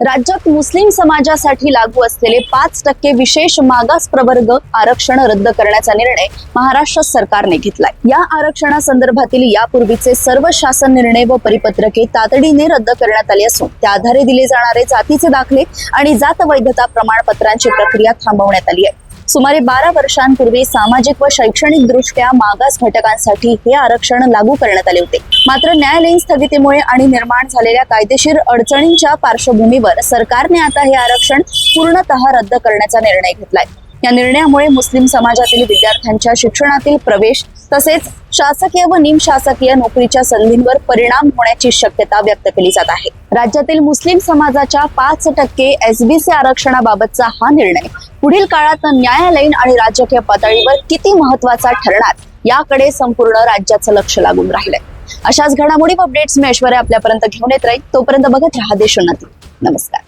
राज्यात मुस्लिम समाजासाठी लागू असलेले 5% विशेष मागास प्रवर्ग आरक्षण रद्द करण्याचा निर्णय महाराष्ट्र सरकारने घेतलाय। या आरक्षणासंदर्भातील यापूर्वीचे सर्व शासन निर्णय व परिपत्रके तातडीने रद्द करण्यात आली असून त्या आधारे दिले जाणारे जातीचे दाखले आणि जात वैधता प्रमाणपत्रांची प्रक्रिया थांबवण्यात आली आहे। सुमारे 12 वर्षांपूर्वी सामाजिक व शैक्षणिक दृष्ट्या मागास घटकांसाठी हे आरक्षण लागू करण्यात आले होते। मात्र न्यायालयीन स्थगितीमुळे आणि निर्माण झालेल्या कायदेशीर अडचणींच्या पार्श्वभूमीवर सरकारने आता हे आरक्षण पूर्णतः रद्द करण्याचा निर्णय घेतलाय। या निर्णयामुळे मुस्लिम समाजातील विद्यार्थ्यांच्या शिक्षणातील प्रवेश तसेच शासकीय व निमशासकीय नोकरीच्या संधींवर परिणाम होण्याची शक्यता व्यक्त केली जात आहे। राज्यातील मुस्लिम समाजाच्या 5% SBC आरक्षणाबाबतचा हा निर्णय पुढील काळात न्यायालयीन आणि राजकीय पातळीवर किती महत्त्वाचा ठरणार याकडे संपूर्ण राज्याचं लक्ष लागून राहिलंय। अशाच घडामोडी व अपडेट्स मी ऐश्वर्या आपल्यापर्यंत घेऊन येत राहील। तोपर्यंत बघत रहा देशोन्नती। नमस्कार।